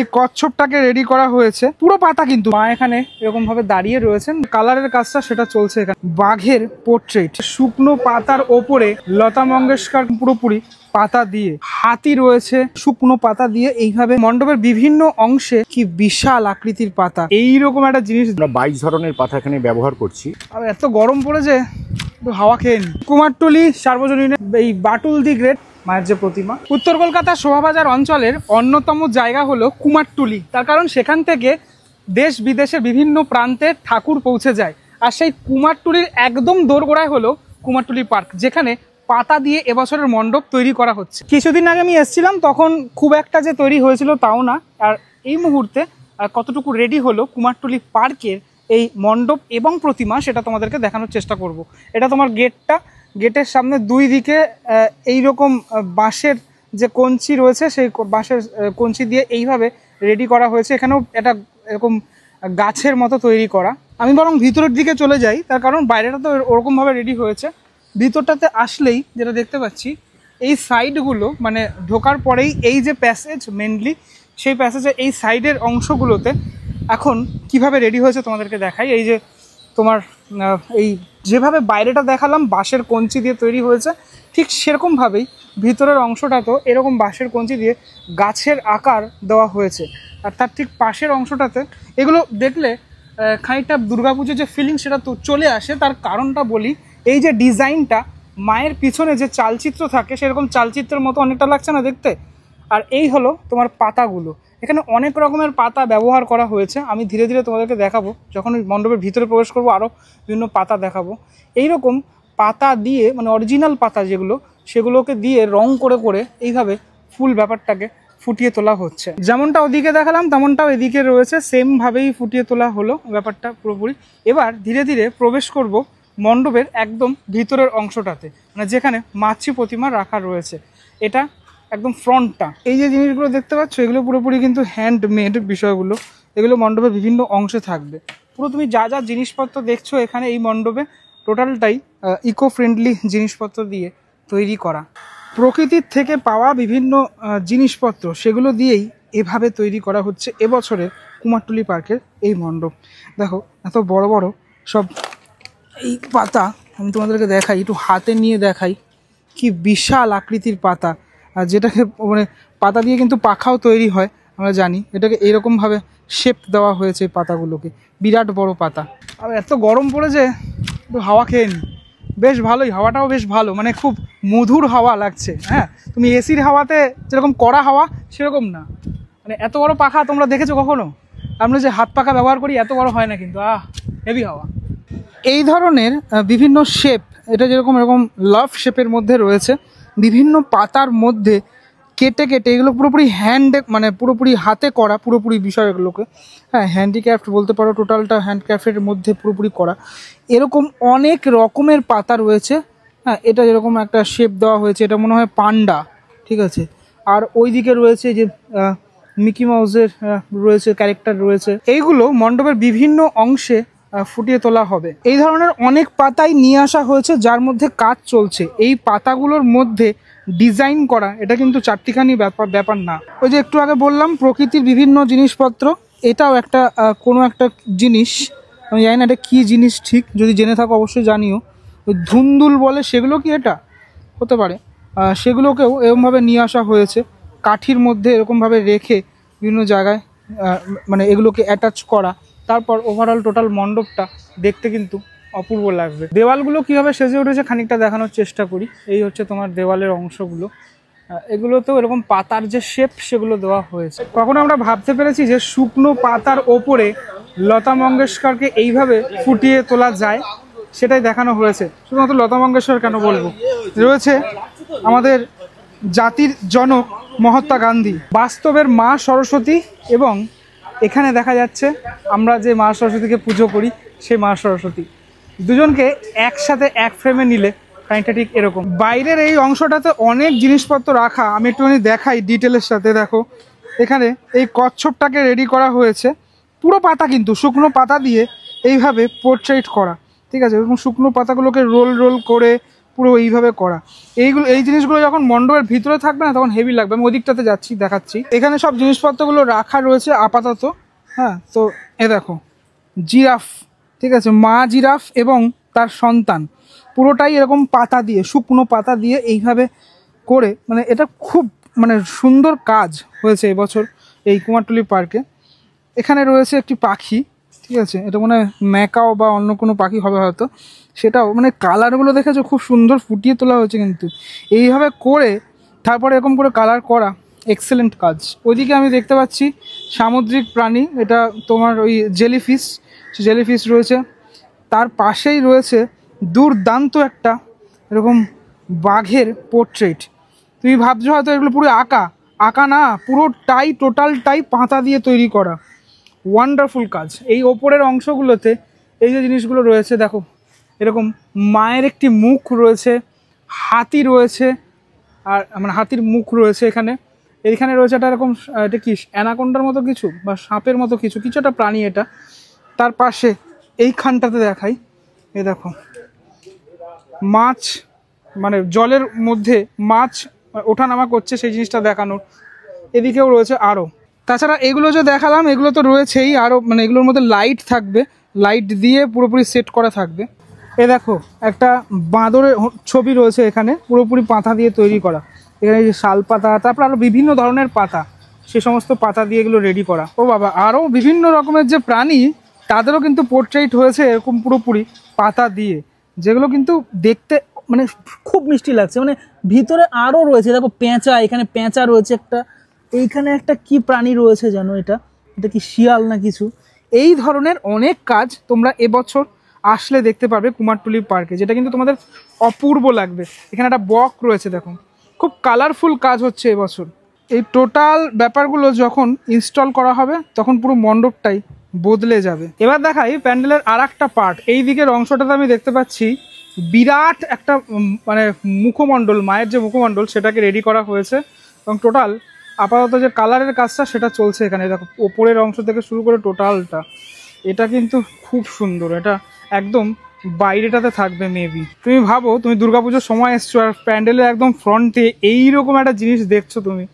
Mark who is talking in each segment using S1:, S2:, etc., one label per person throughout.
S1: এই কচ্ছপটাকে রেডি করা হয়েছে, পুরো পাতা কিন্তু মা এখানে এরকম ভাবে দাঁড়িয়ে রয়েছেন, কালারের কাজটা সেটা চলছে এখানে। বাঘের পোর্ট্রেট, শুকনো পাতার ওপরে লতা মঙ্গেশকর পুরোপুরি পাতা দিয়ে, হাতি রয়েছে শুকনো পাতা দিয়ে, এইভাবে মণ্ডপের বিভিন্ন অংশে কি বিশাল আকৃতির পাতা, এইরকম একটা জিনিস।
S2: আমরা 22 ধরনের পাতা এখানে ব্যবহার করছি।
S1: আর এত গরম পড়েছে, একটু হাওয়া খেয়ে নি। কুমারটুলি সার্বজনীনের এই বাটুল দি গ্রেট মায়ের যে প্রতিমা, উত্তর কলকাতার শোভাবাজার অঞ্চলের অন্যতম জায়গা হলো কুমারটুলি। তার কারণ সেখান থেকে দেশ বিদেশের বিভিন্ন প্রান্তে ঠাকুর পৌঁছে যায়। আর সেই কুমারটুলির একদম দোরগোড়ায় হলো কুমারটুলি পার্ক, যেখানে পাতা দিয়ে এবছরের মণ্ডপ তৈরি করা হচ্ছে। কিছুদিন আগে আমি এসেছিলাম, তখন খুব একটা যে তৈরি হয়েছিল তাও না। আর এই মুহূর্তে কতটুকু রেডি হলো কুমারটুলি পার্কের এই মণ্ডপ এবং প্রতিমা, সেটা তোমাদেরকে দেখানোর চেষ্টা করব। এটা তোমার গেটের সামনে দুই দিকে এইরকম বাঁশের যে কঞ্চি রয়েছে, সেই বাঁশের কঞ্চি দিয়ে এইভাবে রেডি করা হয়েছে। এখানেও এটা এরকম গাছের মতো তৈরি করা। আমি বরং ভিতরের দিকে চলে যাই, তার কারণ বাইরেটা তো ওরকমভাবে রেডি হয়েছে। ভিতরটাতে আসলেই যেটা দেখতে পাচ্ছি, এই সাইডগুলো মানে ঢোকার পরেই এই যে প্যাসেজ মেনলি, সেই প্যাসেজের এই সাইডের অংশগুলোতে এখন কিভাবে রেডি হয়েছে তোমাদেরকে দেখাই। এই যে তোমার এই যেভাবে বাইরেটা দেখালাম বাঁশের কঞ্চি দিয়ে তৈরি হয়েছে, ঠিক সেরকমভাবেই ভিতরের অংশটাতেও এরকম বাঁশের কঞ্চি দিয়ে গাছের আকার দেওয়া হয়েছে। আর তার ঠিক পাশের অংশটাতে এগুলো দেখলে খানিকটা দুর্গাপুজোর যে ফিলিং সেটা তো চলে আসে। তার কারণটা বলি, এই যে ডিজাইনটা মায়ের পিছনে যে চালচিত্র থাকে, সেরকম চালচিত্রের মতো অনেকটা লাগছে না দেখতে। আর এই হলো তোমার পাতাগুলো, এখানে অনেক রকমের পাতা ব্যবহার করা হয়েছে। আমি ধীরে ধীরে তোমাদেরকে দেখাবো, যখন মণ্ডপের ভিতরে প্রবেশ করবো আরও বিভিন্ন পাতা দেখাবো। এইরকম পাতা দিয়ে মানে অরিজিনাল পাতা যেগুলো, সেগুলোকে দিয়ে রং করে করে এইভাবে ফুল ব্যাপারটাকে ফুটিয়ে তোলা হচ্ছে। যেমনটা ওদিকে দেখালাম তেমনটাও এদিকে রয়েছে, সেমভাবেই ফুটিয়ে তোলা হলো ব্যাপারটা পুরোপুরি। এবার ধীরে ধীরে প্রবেশ করব মণ্ডপের একদম ভিতরের অংশটাতে, মানে যেখানে মাতৃ প্রতিমা রাখা রয়েছে। এটা একদম ফ্রন্টটা, এই যে জিনিসগুলো দেখতে পাচ্ছ, এগুলো পুরোপুরি কিন্তু হ্যান্ডমেড বিষয়গুলো। এগুলো মণ্ডপের বিভিন্ন অংশে থাকবে। পুরো তুমি যা যা জিনিসপত্র দেখছো এখানে এই মণ্ডপে, টোটালটাই ইকো ফ্রেন্ডলি জিনিসপত্র দিয়ে তৈরি করা। প্রকৃতির থেকে পাওয়া বিভিন্ন জিনিসপত্র, সেগুলো দিয়েই এভাবে তৈরি করা হচ্ছে এবছরের কুমারটুলি পার্কের এই মণ্ডপ। দেখো এত বড় বড় সব এই পাতা, আমি তোমাদেরকে দেখাই, একটু হাতে নিয়ে দেখাই, কি বিশাল আকৃতির পাতা। আর যেটাকে মানে পাতা দিয়ে কিন্তু পাখাও তৈরি হয় আমরা জানি, এটাকে এইরকমভাবে শেপ দেওয়া হয়েছে এই পাতাগুলোকে, বিরাট বড় পাতা। আর এত গরম পড়েছে, একটু হাওয়া খেয়ে নি। বেশ ভালোই, হাওয়াটাও বেশ ভালো, মানে খুব মধুর হাওয়া লাগছে। হ্যাঁ, তুমি এসির হাওয়াতে যেরকম কড়া হাওয়া, সেরকম না। মানে এত বড় পাখা তোমরা দেখেছো কখনো? আমরা যে হাত পাখা ব্যবহার করি এত বড় হয় না কিন্তু, হেভি হাওয়া। এই ধরনের বিভিন্ন শেপ, এটা যেরকম এরকম লাভ শেপের মধ্যে রয়েছে, বিভিন্ন পাতার মধ্যে কেটে কেটে, এগুলো পুরোপুরি মানে পুরোপুরি হাতে করা পুরোপুরি বিষয়গুলোকে, হ্যাঁ হ্যান্ডিক্রাফট বলতে পারো, টোটালটা হ্যান্ডক্রাফটের মধ্যে পুরোপুরি করা। এরকম অনেক রকমের পাতা রয়েছে। হ্যাঁ, এটা যেরকম একটা শেপ দেওয়া হয়েছে, এটা মনে হয় পান্ডা, ঠিক আছে। আর ওই দিকে রয়েছে যে মিকি মাউসের রয়েছে, ক্যারেক্টার রয়েছে। এইগুলো মণ্ডপের বিভিন্ন অংশে ফুটিয়ে তোলা হবে। এই ধরনের অনেক পাতাই নিয়ে আসা হয়েছে, যার মধ্যে কাজ চলছে। এই পাতাগুলোর মধ্যে ডিজাইন করা, এটা কিন্তু চারটিখানি ব্যাপার না। ওই যে একটু আগে বললাম প্রকৃতির বিভিন্ন জিনিসপত্র, এটাও একটা কোনো একটা জিনিস, আমি জানি না এটা কী জিনিস ঠিক, যদি জেনে থাকো অবশ্যই জানিও। ওই ধুন্দুল বলে, সেগুলো কি এটা হতে পারে, সেগুলোকেও এরকমভাবে নিয়ে আসা হয়েছে, কাঠির মধ্যে এরকমভাবে রেখে বিভিন্ন জায়গায় মানে এগুলোকে অ্যাটাচ করা। তারপর ওভারঅল টোটাল মণ্ডপটা দেখতে কিন্তু অপূর্ব লাগবে। দেওয়ালগুলো কীভাবে সেজে উঠেছে খানিকটা দেখানোর চেষ্টা করি। এই হচ্ছে তোমার দেওয়ালের অংশগুলো, এগুলোতেও এরকম পাতার যে শেপ সেগুলো দেওয়া হয়েছে। কখনো আমরা ভাবতে পেরেছি যে শুকনো পাতার ওপরে লতা মঙ্গেশকরকে এইভাবে ফুটিয়ে তোলা যায়, সেটাই দেখানো হয়েছে। শুধুমাত্র লতা মঙ্গেশকর কেন বলবো, রয়েছে আমাদের জাতির জনক মহাত্মা গান্ধী, বাস্তবের মা সরস্বতী, এবং এখানে দেখা যাচ্ছে আমরা যে মা সরস্বতীকে পুজো করি সেই মা সরস্বতী, দুজনকে একসাথে এক ফ্রেমে নিলে খানিকটা ঠিক এরকম। বাইরের এই অংশটাতে অনেক জিনিসপত্র রাখা, আমি একটুখানি দেখাই ডিটেলের সাথে। দেখো এখানে এই কচ্ছপটাকে রেডি করা হয়েছে, পুরো পাতা কিন্তু শুকনো পাতা দিয়ে এইভাবে পোর্ট্রেট করা, ঠিক আছে। এরকম শুকনো পাতাগুলোকে রোল রোল করে পুরো এইভাবে করা। এই জিনিসগুলো যখন মণ্ডপের ভিতরে থাকবে না তখন হেভি লাগবে। আমি ওদিকটাতে যাচ্ছি, দেখাচ্ছি। এখানে সব জিনিসপত্রগুলো রাখা রয়েছে আপাতত। হ্যাঁ, তো এ দেখো জিরাফ, ঠিক আছে, মা জিরাফ এবং তার সন্তান, পুরোটাই এরকম পাতা দিয়ে, শুকনো পাতা দিয়ে এইভাবে করে, মানে এটা খুব মানে সুন্দর কাজ হয়েছে এবছর এই কুমারটুলি পার্কে। এখানে রয়েছে একটি পাখি, ঠিক আছে, এটা মনে হয় ম্যাকাও বা অন্য কোনো পাখি হবে হয়তো, সেটাও মানে কালারগুলো দেখেছো খুব সুন্দর ফুটিয়ে তোলা হয়েছে কিন্তু এইভাবে করে, তারপরে এরকম করে কালার করা, এক্সেলেন্ট কাজ। ওইদিকে আমি দেখতে পাচ্ছি সামুদ্রিক প্রাণী, এটা তোমার ওই জেলিফিশ রয়েছে। তার পাশেই রয়েছে দুর্দান্ত একটা এরকম বাঘের পোর্ট্রেট। তুমি ভাবছো হয়তো এগুলো পুরো আঁকা না, পুরোটাই টোটালটাই পাতা দিয়ে তৈরি করা। ওয়ান্ডারফুল কাজ। এই ওপরের অংশগুলোতে এই যে জিনিসগুলো রয়েছে দেখো, এরকম মায়ের একটি মুখ রয়েছে, হাতি রয়েছে, আর মানে হাতির মুখ রয়েছে এখানে। এইখানে রয়েছে একটা এরকম, এটা কি অ্যানাকোন্ডার মতো কিছু বা সাপের মতো কিছু একটা প্রাণী এটা। তার পাশে এইখানটাতে দেখাই, এ দেখো মাছ, মানে জলের মধ্যে মাছ ওঠানামা করছে, সেই জিনিসটা দেখানোর। এদিকেও রয়েছে আরও। তাছাড়া এগুলো যে দেখালাম এগুলো তো রয়েছেই, আরও মানে এগুলোর মধ্যে লাইট থাকবে, লাইট দিয়ে পুরোপুরি সেট করা থাকবে। এ দেখো একটা বাঁদরের ছবি রয়েছে এখানে, পুরোপুরি পাতা দিয়ে তৈরি করা। এখানে যে শাল পাতা, তারপর আরও বিভিন্ন ধরনের পাতা, সে সমস্ত পাতা দিয়ে এগুলো রেডি করা। ও বাবা, আরও বিভিন্ন রকমের যে প্রাণী তাদেরও কিন্তু পোর্ট্রেট হয়েছে এরকম পুরোপুরি পাতা দিয়ে, যেগুলো কিন্তু দেখতে মানে খুব মিষ্টি লাগছে। মানে ভিতরে আরও রয়েছে, দেখো পেঁচা, এখানে পেঁচা রয়েছে একটা, এইখানে একটা কি প্রাণী রয়েছে জানো, এটা কি শিয়াল না কিছু। এই ধরনের অনেক কাজ তোমরা এবছর আসলে দেখতে পারবে কুমারটুলি পার্কে, যেটা কিন্তু তোমাদের অপূর্ব লাগবে। এখানে একটা বক রয়েছে, দেখো খুব কালারফুল কাজ হচ্ছে এবছর। এই টোটাল ব্যাপারগুলো যখন ইনস্টল করা হবে তখন পুরো মণ্ডপটাই বদলে যাবে। এবার দেখাই প্যান্ডেলের আর একটা পার্ট। এই দিকের অংশটাতে আমি দেখতে পাচ্ছি বিরাট একটা মানে মুখমণ্ডল, মায়ের যে মুখমণ্ডল সেটাকে রেডি করা হয়েছে, এবং টোটাল আপাতত যে কালারের কাজটা সেটা চলছে এখানে। দেখো ওপরের অংশ থেকে শুরু করে টোটালটা, এটা কিন্তু খুব সুন্দর। এটা একদম বাইরেটাতে থাকবে মেবি। তুমি ভাবো তুমি দুর্গাপুজোর সময় এসছো আর প্যান্ডেলের একদম ফ্রন্টে এইরকম একটা জিনিস দেখছো তুমি,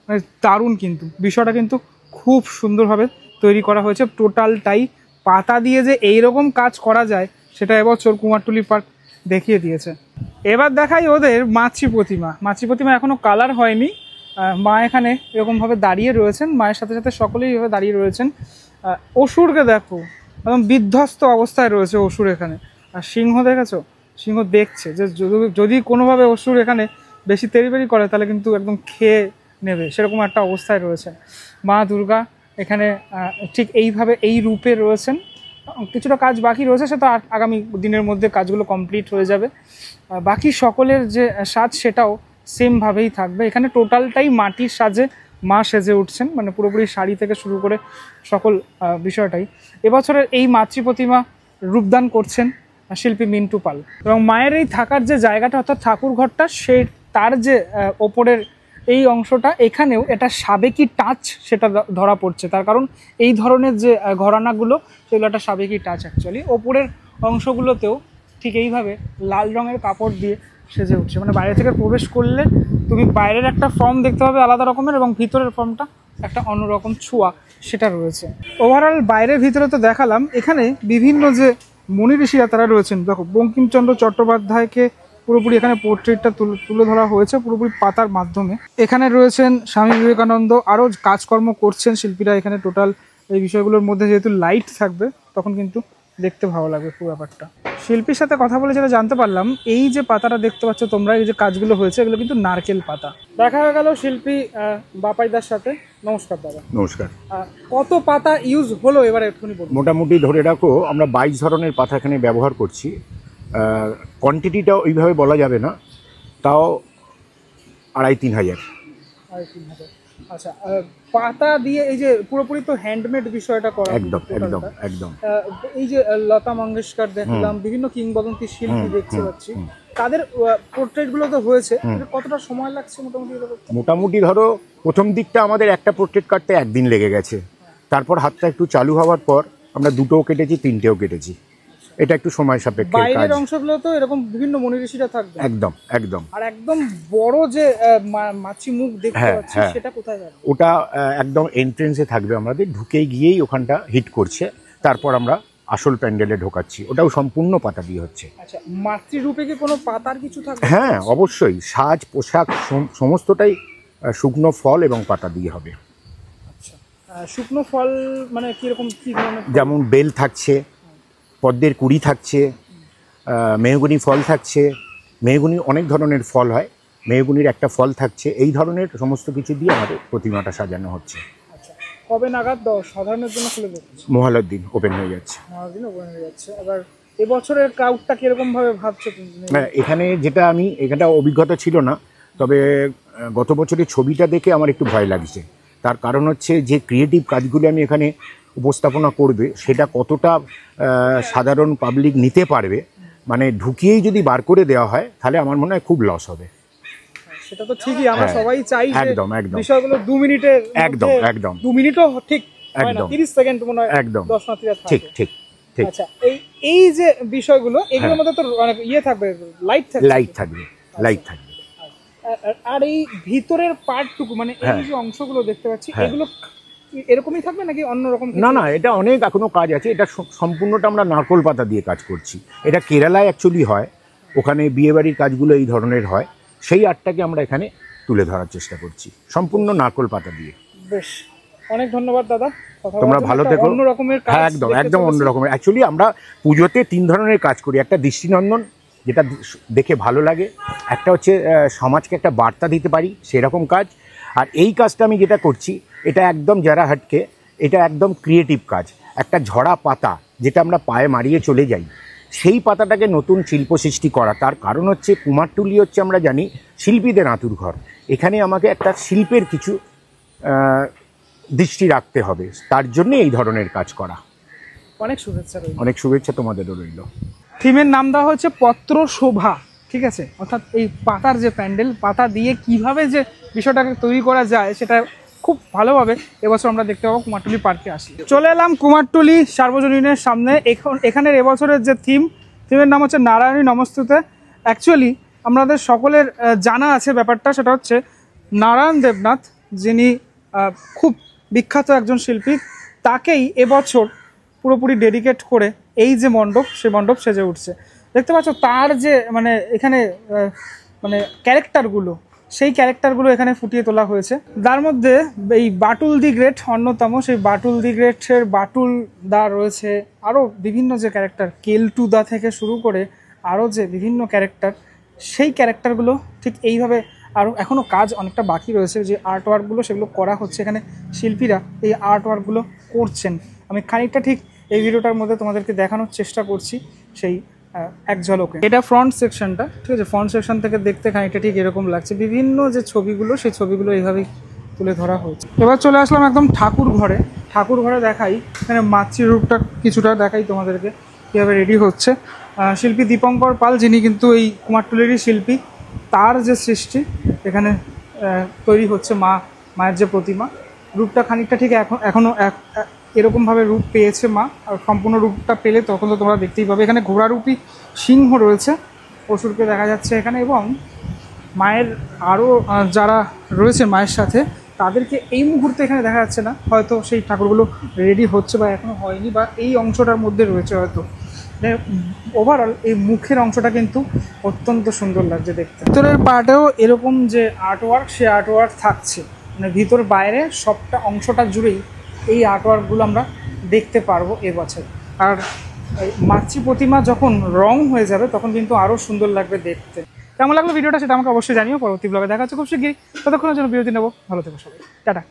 S1: মানে দারুণ। কিন্তু বিষয়টা কিন্তু খুব সুন্দরভাবে তৈরি করা হয়েছে। টোটালটাই পাতা দিয়ে যে এইরকম কাজ করা যায় সেটা এবছর কুমারটুলি পার্ক দেখিয়ে দিয়েছে। এবার দেখাই ওদের মাতৃ প্রতিমা এখনও কালার হয়নি। মা এখানে এরকমভাবে দাঁড়িয়ে রয়েছেন, মায়ের সাথে সাথে সকলেই এভাবে দাঁড়িয়ে রয়েছেন। অসুরকে দেখো, একদম বিধ্বস্ত অবস্থায় রয়েছে অসুর এখানে। আর সিংহ দেখেছো, সিংহ দেখছে যে যদি কোনোভাবে অসুর এখানে বেশি তেড়িবেড়ি করে তাহলে কিন্তু একদম খেয়ে নেবে, সেরকম একটা অবস্থায় রয়েছে। মা দুর্গা এখানে ঠিক এইভাবে এই রূপে রয়েছেন। কিছুটা কাজ বাকি রয়েছে, সে তো আগামী দিনের মধ্যে কাজগুলো কমপ্লিট হয়ে যাবে। বাকি সকলের যে সাজ সেটাও সেমভাবেই থাকবে। এখানে টোটালটাই মাটির সাজে মা সেজে উঠছেন, মানে পুরোপুরি শাড়ি থেকে শুরু করে সকল বিষয়টাই। এবছরের এই মাতৃ প্রতিমা রূপদান করছেন শিল্পী মিন্টু পাল। এবং মায়ের এই থাকার যে জায়গাটা অর্থাৎ ঠাকুর ঘরটা, সেই তার যে ওপরের এই অংশটা, এখানেও এটা সাবেকি টাচ সেটা ধরা পড়ছে। তার কারণ এই ধরনের যে ঘরানাগুলো সেগুলো একটা সাবেকি টাচ অ্যাকচুয়ালি। ওপরের অংশগুলোতেও ঠিক এইভাবে লাল রঙের কাপড় দিয়ে সেজে উঠছে। মানে বাইরে থেকে প্রবেশ করলে তুমি বাইরের একটা ফর্ম দেখতে পাবে আলাদা রকমের, এবং ভিতরের ফর্মটা একটা অন্যরকম ছোঁয়া সেটা রয়েছে। ওভারঅল বাইরের ভিতরে তো দেখালাম, এখানে বিভিন্ন যে মুনি ঋষিরা তারা রয়েছেন। দেখো বঙ্কিমচন্দ্র চট্টোপাধ্যায়কে পুরোপুরি এখানে পোর্ট্রেটটা তুলে ধরা হয়েছে পুরোপুরি পাতার মাধ্যমে। এখানে রয়েছেন স্বামী বিবেকানন্দ, আরও কাজকর্ম করছেন শিল্পীরা এখানে। টোটাল এই বিষয়গুলোর মধ্যে যেহেতু লাইট থাকবে তখন কিন্তু দেখতে ভালো লাগবে পুরো ব্যাপারটা। শিল্পীর সাথে কথা বলে যেটা জানতে পারলাম, এই যে পাতাটা দেখতে পাচ্ছ তোমরা, এই যে কাজগুলো হয়েছে এগুলো কিন্তু নারকেল পাতা। দেখা হয়ে গেল শিল্পী বাপাইদার সাথে। নমস্কার দাদা।
S2: নমস্কার।
S1: কত পাতা ইউজ হলো এবারে এক্ষুনি বলুন।
S2: মোটামুটি ধরে রাখো আমরা 22 ধরনের পাতা এখানে ব্যবহার করছি। কোয়ান্টিটিটা ওইভাবে বলা যাবে না, তাও 2,500-3 হাজার।
S1: আচ্ছা, পাতা দিয়ে এই যে পুরোপুরি তো হ্যান্ডমেড বিষয়টা করা।
S2: একদম একদম একদম।
S1: এই যে লতা মঙ্গেশকর দেখলাম, বিভিন্ন কিংবদন্তি শিল্পী দেখতে পাচ্ছি, তাদের পোর্ট্রেট গুলো তো হয়েছে। কতটা সময় লাগছে মোটামুটি?
S2: মোটামুটি ধরো প্রথম দিকটা আমাদের একটা পোর্ট্রেট কাটতে 1 দিন লেগে গেছে। তারপর হাতটা একটু চালু হওয়ার পর আমরা 2টোও কেটেছি, 3টেও কেটেছি। এটা একটু সময় সাপেক্ষে কাজ।
S1: বাইরের অংশগুলো তো এরকম বিভিন্ন মনি ঋষিরা থাকবে
S2: একদম একদম।
S1: আর একদম বড় যে মাছি মুখ দেখতে পাচ্ছি সেটা কোথায় যাবে?
S2: ওটা একদম এন্ট্রেন্সে থাকবে, আমাদের ঢুকেই গিয়েই ওখানটা হিট করছে, তারপর আমরা আসল প্যান্ডেলে ঢোকাচ্ছি। ওটাও সম্পূর্ণ পাতা দিয়ে হচ্ছে।
S1: আচ্ছা, মাতৃরূপে কি কোনো পাতার কিছু থাকবে?
S2: হ্যাঁ অবশ্যই, সাজ পোশাক সমস্তটাই শুকনো ফল এবং পাতা দিয়ে হবে।
S1: আচ্ছা, শুকনো ফল মানে কিরকম, কি ধরনের?
S2: যেমন বেল থাকছে, পদ্মের কুড়ি থাকছে, মেহগনি ফল থাকছে। মেহগনি অনেক ধরনের ফল হয়, মেহগনির একটা ফল থাকছে। এই ধরনের সমস্ত কিছু দিয়ে আমাদের প্রতিমাটা সাজানো হচ্ছে।
S1: আচ্ছা, কবে নাগাদ সাধারণের জন্য খুলে দিচ্ছে?
S2: মহালয়ার দিন ওপেন হয়ে যাচ্ছে।
S1: মহালয়ার দিন ওপেন হয়ে যাচ্ছে। এবার এবছরের ক্রাউডটা কিরকম ভাবে ভাবছো তুমি?
S2: এখানে যেটা এখানটা অভিজ্ঞতা ছিল না, তবে গত বছরের ছবিটা দেখে আমার একটু ভয় লাগছে। তার কারণ হচ্ছে যে ক্রিয়েটিভ কাজগুলো আমি এখানে উপস্থাপনা করবে সেটা কতটা সাধারণ পাবলিক নিতে পারবে, মানে ঢুকিয়েই যদি বার করে দেওয়া হয় তাহলে আমার মনে হয় খুব লস হবে।
S1: সেটা তো ঠিকই, আমরা সবাই চাই যে
S2: একদম একদম
S1: বিষয়গুলো 2 মিনিটের
S2: একদম একদম
S1: 2 মিনিটও ঠিক হয় না,
S2: একদম
S1: 30 সেকেন্ড মনে হয়
S2: একদম
S1: দর্শনার্থীরা থাকে।
S2: ঠিক ঠিক ঠিক।
S1: আচ্ছা, এই যে বিষয়গুলো এগুলোর মধ্যে তো অনেক থাকবে, লাইট থাকবে।
S2: লাইট থাকবে, লাইট থাকবে।
S1: আর এই ভিতরের পার্টটুকু মানে এই যে অংশগুলো দেখতে পাচ্ছি এগুলো এরকমই থাকবে নাকি অন্যরকম?
S2: না না, এটা অনেক এখনো কাজ আছে। এটা সম্পূর্ণটা আমরা নারকোল পাতা দিয়ে কাজ করছি। এটা কেরালায় অ্যাকচুয়ালি হয়, ওখানে বিয়েবাড়ির কাজগুলো এই ধরনের হয়। সেই আর্টটাকে আমরা এখানে তুলে ধরার চেষ্টা করছি সম্পূর্ণ নারকোল পাতা দিয়ে।
S1: বেশ, অনেক ধন্যবাদ দাদা,
S2: তোমরা ভালো থেকো।
S1: অন্য রকমের কাজ।
S2: হ্যাঁ একদম একদম অন্য রকমের। অ্যাকচুয়ালি আমরা পুজোতে 3 ধরনের কাজ করি। একটা দৃষ্টিনন্দন, যেটা দেখে ভালো লাগে। একটা হচ্ছে সমাজকে একটা বার্তা দিতে পারি সেরকম কাজ। আর এই কাজটা আমি যেটা করছি এটা একদম যারা হাটকে, এটা একদম ক্রিয়েটিভ কাজ। একটা ঝরা পাতা যেটা আমরা পায়ে মারিয়ে চলে যাই, সেই পাতাটাকে নতুন শিল্প সৃষ্টি করা। তার কারণ হচ্ছে কুমারটুলি হচ্ছে আমরা জানি শিল্পীদের আঁতুর ঘর। এখানে আমাকে একটা শিল্পের কিছু দৃষ্টি রাখতে হবে, তার জন্য এই ধরনের কাজ করা।
S1: অনেক শুভেচ্ছা রইল।
S2: অনেক শুভেচ্ছা তোমাদেরও রইল।
S1: থিমের নাম দেওয়া হচ্ছে পত্র শোভা, ঠিক আছে? অর্থাৎ এই পাতার যে প্যান্ডেল, পাতা দিয়ে কিভাবে যে বিষয়টাকে তৈরি করা যায় সেটা খুব ভালোভাবে এবছর আমরা দেখতে পাবো কুমারটুলি পার্কে আসি। চলে এলাম কুমারটুলি সার্বজনীনের সামনে। এখানের এবছরের যে থিমের নাম হচ্ছে নারায়ণী নমস্তুতে। অ্যাকচুয়ালি আমাদের সকলের জানা আছে ব্যাপারটা, সেটা হচ্ছে নারায়ণ দেবনাথ, যিনি খুব বিখ্যাত একজন শিল্পী, তাকেই এবছর পুরোপুরি ডেডিকেট করে এই যে মণ্ডপ, সেই মণ্ডপ সেজে উঠছে। দেখতে পাচ্ছ তার যে মানে এখানে মানে ক্যারেক্টারগুলো, সেই ক্যারেক্টারগুলো এখানে ফুটিয়ে তোলা হয়েছে। তার মধ্যে এই বাটুল দি গ্রেট অন্যতম। সেই বাটুল দি গ্রেটের বাটুল দা রয়েছে, আরও বিভিন্ন যে ক্যারেক্টার, কেলটু দা থেকে শুরু করে আরও যে বিভিন্ন ক্যারেক্টার, সেই ক্যারেক্টারগুলো ঠিক এইভাবে আরও এখনও কাজ অনেকটা বাকি রয়েছে। যে আর্ট ওয়ার্কগুলো সেগুলো করা হচ্ছে, এখানে শিল্পীরা এই আর্ট ওয়ার্কগুলো করছেন। আমি খানিকটা ঠিক এই ভিডিওটার মধ্যে তোমাদেরকে দেখানোর চেষ্টা করছি সেই এক ঝলকে। এটা ফ্রন্ট সেকশনটা, ঠিক আছে? ফ্রন্ট সেকশন থেকে দেখতে খানিকটা ঠিক এরকম লাগছে। বিভিন্ন যে ছবিগুলো, সেই ছবিগুলো এইভাবেই তুলে ধরা হয়েছে। এবার চলে আসলাম একদম ঠাকুর ঘরে। ঠাকুর ঘরে দেখাই, এখানে মাতৃ রূপটা কিছুটা দেখাই তোমাদেরকে কীভাবে রেডি হচ্ছে। শিল্পী দীপঙ্কর পাল, যিনি কিন্তু এই কুমারটুলিরই শিল্পী, তার যে সৃষ্টি এখানে তৈরি হচ্ছে মায়ের যে প্রতিমা, রূপটা খানিকটা ঠিক এখনও এরকমভাবে রূপ পেয়েছে মা। আর সম্পূর্ণ রূপটা পেলে তখন তো তোমরা দেখতেই পাবে। এখানে ঘোড়ারূপী সিংহ রয়েছে, অসুরকে দেখা যাচ্ছে এখানে, এবং মায়ের আরও যারা রয়েছে মায়ের সাথে তাদেরকে এই মুহূর্তে এখানে দেখা যাচ্ছে না, হয়তো সেই ঠাকুরগুলো রেডি হচ্ছে বা এখনও হয়নি, বা এই অংশটার মধ্যে রয়েছে হয়তো। ওভারঅল এই মুখের অংশটা কিন্তু অত্যন্ত সুন্দর লাগছে দেখতে। ভিতরের পার্টেও এরকম যে আর্টওয়ার্ক, সে আর্টওয়ার্ক থাকছে, মানে ভিতর বাইরে সবটা অংশটা জুড়েই এই আর্টওয়ার্কগুলো আমরা দেখতে পারবো এবছর। আর মাতৃ প্রতিমা যখন রং হয়ে যাবে তখন কিন্তু আরও সুন্দর লাগবে দেখতে। কেমন লাগলো ভিডিওটা সেটা আমাকে অবশ্যই জানিও। পরবর্তী ব্লগে দেখা হচ্ছে খুব শিগগিরই। ততক্ষণের জন্য বিরতি নেবো। ভালো থেকো সবাই, টাটা।